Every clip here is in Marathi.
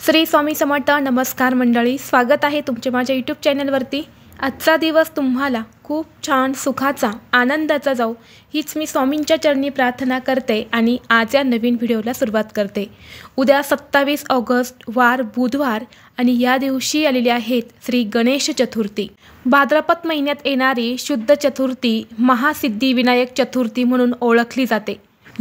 श्री स्वामी समर्थ। नमस्कार मंडळी, स्वागत आहे तुमचे माझ्या यूट्यूब चॅनलवरती। आजचा दिवस तुम्हाला खूप छान सुखाचा आनंदाचा जाऊ हीच मी स्वामींच्या चरणी प्रार्थना करते आणि आज या नवीन व्हिडिओला सुरुवात करते। उद्या 27 ऑगस्ट वार बुधवार आणि या दिवशी आलेली आहेत श्री गणेश चतुर्थी। भाद्रपद महिन्यात येणारी शुद्ध चतुर्थी महासिद्धी विनायक चतुर्थी म्हणून ओळखली जाते।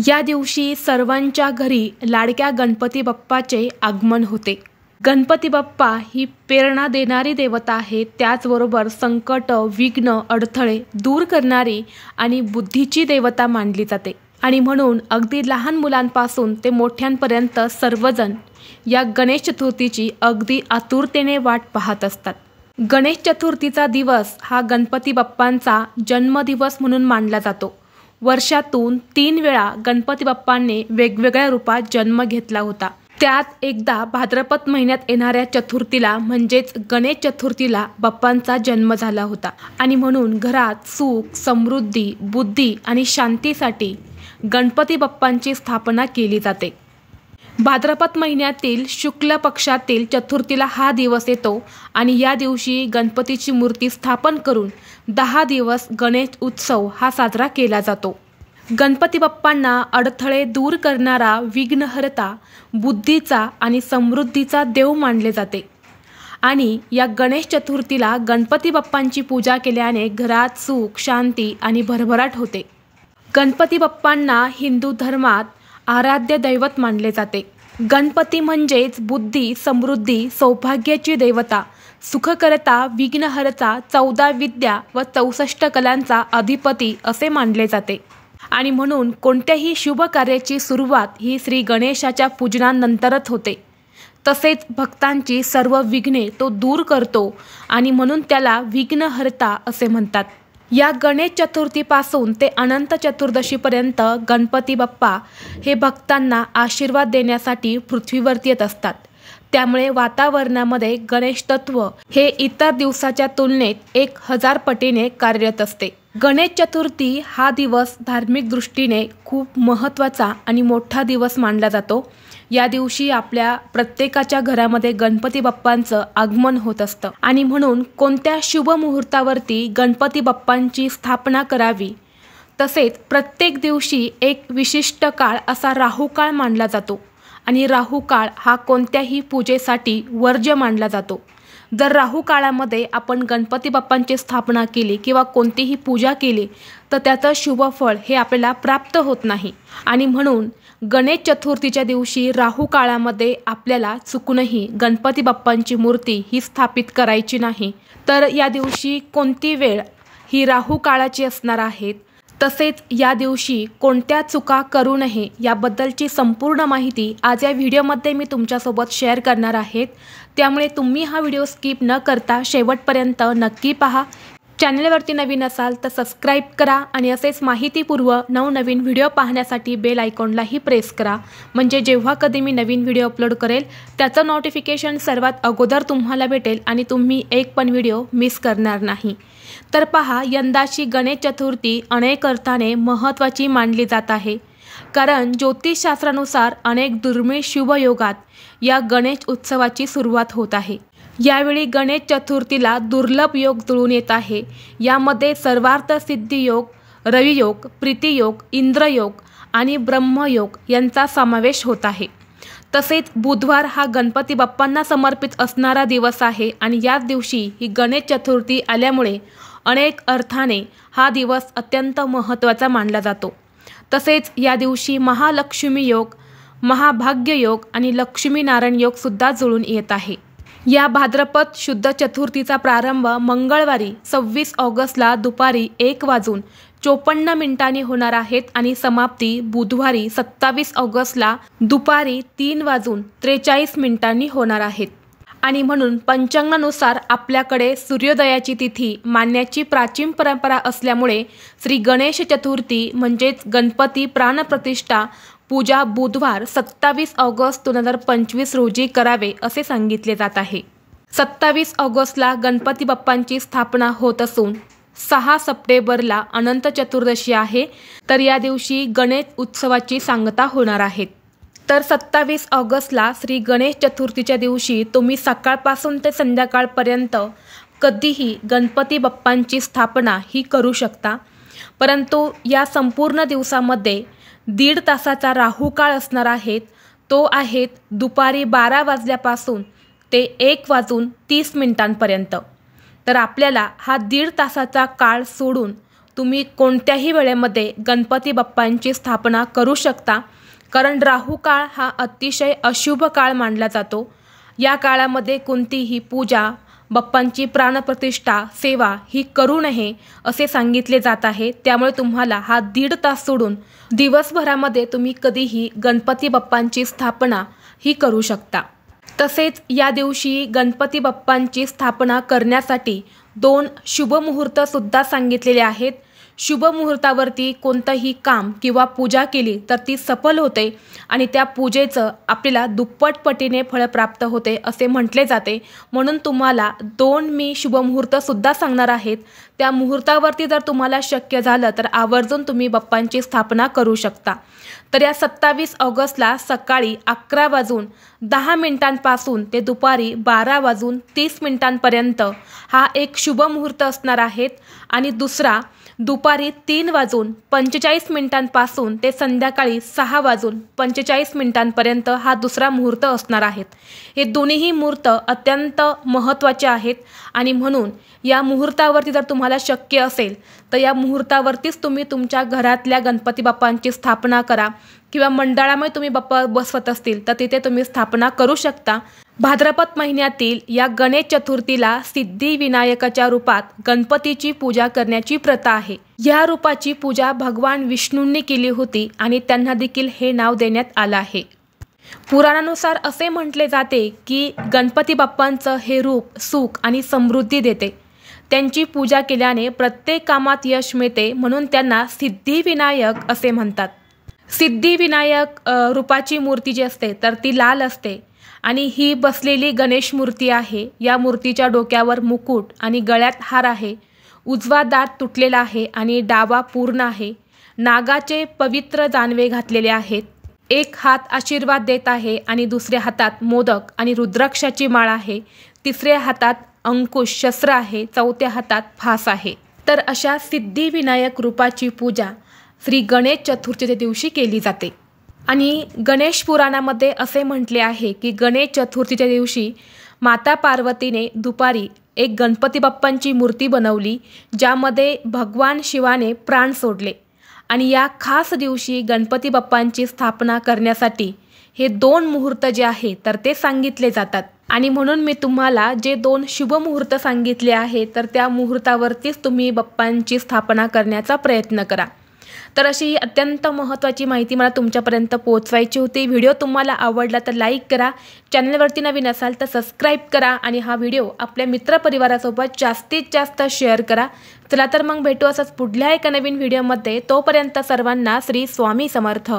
या दिवशी सर्वांच्या घरी लाडक्या गणपती बाप्पाचे आगमन होते। गणपती बाप्पा ही प्रेरणा देणारी देवता आहे, त्याचबरोबर संकट विघ्न अडथळे दूर करणारी आणि बुद्धीची देवता मानली जाते। आणि म्हणून अगदी लहान मुलांपासून ते मोठ्यांपर्यंत सर्वजण या गणेश चतुर्थीची अगदी आतुरतेने वाट पाहत असतात। गणेश चतुर्थीचा दिवस हा गणपती बाप्पांचा जन्मदिवस म्हणून मानला जातो। वर्षातून 3 वेळा गणपती बाप्पांनी वेगवेगळ्या रूपात जन्म घेतला होता। त्यात एकदा भाद्रपद महिन्यात येणाऱ्या चतुर्थीला म्हणजेच गणेश चतुर्थीला बाप्पांचा जन्म झाला होता आणि म्हणून घरात सुख समृद्धी बुद्धी आणि शांतीसाठी गणपती बाप्पांची स्थापना केली जाते। भाद्रपद महिन्यातील शुक्ल पक्षातील चतुर्थीला हा दिवस येतो आणि या दिवशी गणपतीची मूर्ती स्थापन करून 10 दिवस गणेश उत्सव हा साजरा केला जातो। गणपती बाप्पांना अडथळे दूर करणारा विघ्नहर्ता बुद्धीचा आणि समृद्धीचा देव मानले जाते आणि या गणेश चतुर्थीला गणपती बाप्पांची पूजा केल्याने घरात सुख शांती आणि भरभराट होते। गणपती बाप्पांना हिंदू धर्मात आराध्य दैवत मानले जाते। गणपती म्हणजेच बुद्धी समृद्धी सौभाग्याची देवता, सुखकर्ता विघ्नहर्ता 14 विद्या व 64 कलांचा अधिपती असे मानले जाते आणि म्हणून कोणत्याही शुभ कार्याची सुरुवात ही श्री गणेशाच्या पूजनानंतरच होते। तसेच भक्तांची सर्व विघ्ने तो दूर करतो आणि म्हणून त्याला विघ्नहर्ता असे म्हणतात। या गणेश चतुर्थीपासून ते अनंत चतुर्दशीपर्यंत गणपती बाप्पा हे भक्तांना आशीर्वाद देण्यासाठी पृथ्वीवरती येत असतात। त्यामुळे वातावरणामध्ये गणेश तत्व हे इतर दिवसाच्या तुलनेत 1000 पटीने कार्यरत असते। गणेश चतुर्थी हा दिवस धार्मिक दृष्टीने खूप महत्त्वाचा आणि मोठा दिवस मानला जातो। या दिवशी आपल्या प्रत्येकाच्या घरामध्ये गणपती बाप्पांचं आगमन होत असतं आणि म्हणून कोणत्या शुभ मुहूर्तावरती गणपती बाप्पांची स्थापना करावी, तसेच प्रत्येक दिवशी एक विशिष्ट काळ असा राहू काळ मानला जातो आणि राहू काळ हा कोणत्याही पूजेसाठी वर्ज्य मानला जातो। जर राहू काळामध्ये आपण गणपती बाप्पांची स्थापना केली किंवा कोणतीही पूजा केली तर त्याचं शुभ फळ हे आपल्याला प्राप्त होत नाही आणि म्हणून गणेश चतुर्थीच्या दिवशी राहू काळामध्ये आपल्याला चुकूनही गणपती बाप्पांची मूर्ती ही स्थापित करायची नाही। तर या दिवशी कोणती वेळ ही राहू काळाची असणार आहे, तसेच या दिवशी कोणत्या चुका करू नये याबद्दलची संपूर्ण माहिती आज या व्हिडिओमध्ये मी तुमच्यासोबत शेअर करणार आहे। त्यामुळे तुम्ही हा व्हिडिओ स्किप न करता शेवटपर्यंत नक्की पहा। चॅनलवरती नवीन असाल तर सबस्क्राईब करा आणि असेच माहितीपूर्व नवनवीन व्हिडिओ पाहण्यासाठी बेल आयकॉनलाही प्रेस करा, म्हणजे जेव्हा कधी मी नवीन व्हिडिओ अपलोड करेल त्याचं नोटिफिकेशन सर्वात अगोदर तुम्हाला भेटेल आणि तुम्ही एक पण व्हिडिओ मिस करणार नाही। तर पहा, यंदाची गणेश चतुर्थी अनेक अर्थाने महत्त्वाची मानली जात आहे, कारण ज्योतिषशास्त्रानुसार अनेक दुर्मिळ शुभयोगात या गणेश उत्सवाची सुरुवात होत आहे। यावेळी गणेश चतुर्थीला दुर्लभ योग जुळून येत आहे। यामध्ये सर्वार्थ सिद्धी योग, रवियोग, प्रीतियोग, इंद्रयोग आणि ब्रह्मयोग यांचा समावेश होत आहे। तसेच बुधवार हा गणपती बाप्पांना समर्पित असणारा दिवस आहे आणि याच दिवशी ही गणेश चतुर्थी आल्यामुळे अनेक अर्थाने हा दिवस अत्यंत महत्त्वाचा मानला जातो। तसेच या दिवशी महालक्ष्मी योग, महाभाग्य योग आणि लक्ष्मीनारायण योग सुद्धा जुळून येत आहे। या भाद्रपद शुद्ध चतुर्थीचा प्रारंभ मंगळवारी 26 ऑगस्टला दुपारी 1:54 होणार आहेत आणि समाप्ती बुधवारी 27 ऑगस्टला दुपारी 3:43 होणार आहेत। आणि म्हणून पंचांगानुसार आपल्याकडे सूर्योदयाची तिथी मानण्याची प्राचीन परंपरा असल्यामुळे श्री गणेश चतुर्थी म्हणजेच गणपती प्राणप्रतिष्ठा पूजा बुधवार 27 ऑगस्ट 2025 रोजी करावे असे सांगितले जात आहे। 27 ऑगस्टला गणपती बाप्पांची स्थापना होत असून 6 सप्टेंबरला अनंत चतुर्दशी आहे, तर या दिवशी गणेश उत्सवाची सांगता होणार आहे। तर 27 ऑगस्टला श्री गणेश चतुर्थीच्या दिवशी तुम्ही सकाळपासून ते संध्याकाळपर्यंत कधीही गणपती बाप्पांची स्थापना ही करू शकता। परंतु या संपूर्ण दिवसामध्ये 1.5 तासाचा राहुकाळ असणार आहे। तो आहे दुपारी 12 वाजल्यापासून ते 1:30 तर आपल्याला हा 1.5 तासाचा काळ सोडून तुम्ही कोणत्याही वेळेमध्ये गणपती बाप्पांची स्थापना करू शकता। कारण राहुकाळ हा अतिशय अशुभ काळ मानला जातो। या काळामध्ये कोणतीही पूजा, बाप्पांची प्राणप्रतिष्ठा, सेवा ही करू नये असे सांगितले जात आहे। त्यामुळे तुम्हाला हा 1.5 तास सोडून दिवसभरामध्ये तुम्ही कधीही गणपती बाप्पांची स्थापना ही करू शकता। तसेच या दिवशी गणपती बाप्पांची स्थापना करण्यासाठी 2 शुभ मुहूर्त सुद्धा सांगितलेले आहेत। शुभ मुहूर्तावरती कोणतंही काम किंवा पूजा केली तर ती सफल होते आणि त्या पूजेचं आपल्याला दुप्पट पटीने फळ प्राप्त होते असे म्हटले जाते। म्हणून तुम्हाला 2 मी शुभ मुहूर्त सुद्धा सांगणार आहेत। त्या मुहूर्तावरती जर तुम्हाला शक्य झालं तर आवर्जून तुम्ही बाप्पांची स्थापना करू शकता। तर या 27 ऑगस्टला सकाळी 11:10 पासून ते दुपारी 12:30 हा एक शुभ मुहूर्त असणार आहे आणि दुसरा दुपारी 3:45 पासून ते संध्याकाळी 6:45 हा दुसरा मुहूर्त असणार आहे। हे दोन्ही मुहूर्त अत्यंत महत्त्वाचे आहेत आणि म्हणून या मुहूर्तावरती जर तुम्हाला शक्य असेल तर या मुहूर्तावरतीच तुम्ही तुमच्या घरातल्या गणपती बाप्पांची स्थापना करा किंवा मंडळामध्ये तुम्ही बाप्पा बसवत असतील तर तिथे तुम्ही स्थापना करू शकता। भाद्रपद महिन्यातील या गणेश चतुर्थीला सिद्धिविनायकाच्या रूपात गणपतीची पूजा करण्याची प्रथा आहे। या रूपाची पूजा भगवान विष्णूंनी केली होती आणि त्यांना देखील हे नाव देण्यात आलं आहे। पुराणानुसार असे म्हटले जाते की गणपती बाप्पांचं हे रूप सुख आणि समृद्धी देते। त्यांची पूजा केल्याने प्रत्येक कामात यश मिळते, म्हणून त्यांना सिद्धिविनायक असे म्हणतात। सिद्धिविनायक रूपाची मूर्ती जी असते तर ती लाल असते आणि ही बसलेली गणेश मूर्ती आहे। या मूर्तीच्या डोक्यावर मुकुट आणि गळ्यात हार आहे। उजवा दात तुटलेला आहे आणि डावा पूर्ण आहे। नागाचे पवित्र जानवे घातलेले आहेत। एक हात आशीर्वाद देत आहे आणि दुसऱ्या हातात मोदक आणि रुद्राक्षाची माळ आहे। तिसऱ्या हातात अंकुश शस्त्र आहे। चौथ्या हातात फास आहे। तर अशा सिद्धिविनायक रूपाची पूजा श्री गणेश चतुर्थीच्या दिवशी केली जाते। आणि गणेश पुराणामध्ये असे म्हटले आहे की गणेश चतुर्थीच्या दिवशी माता पार्वतीने दुपारी एक गणपती बाप्पांची मूर्ती बनवली, ज्यामध्ये भगवान शिवाने प्राण सोडले आणि या खास दिवशी गणपती बाप्पांची स्थापना करण्यासाठी हे 2 मुहूर्त जे आहे तर ते सांगितले जातात। आणि म्हणून मी तुम्हाला जे 2 शुभ मुहूर्त सांगितले आहे तर त्या मुहूर्तावरतीच तुम्ही बाप्पांची स्थापना करण्याचा प्रयत्न करा। तर अशी ही अत्यंत महत्त्वाची माहिती मला तुमच्यापर्यंत पोहोचवायची होती। व्हिडिओ तुम्हाला आवडला तर लाईक करा, चॅनलवरती नवीन असाल तर सबस्क्राईब करा आणि हा व्हिडिओ आपल्या मित्रपरिवारासोबत जास्तीत जास्त शेअर करा। चला तर मग भेटू असंच पुढल्या एका नवीन व्हिडिओमध्ये। तोपर्यंत सर्वांना श्री स्वामी समर्थ।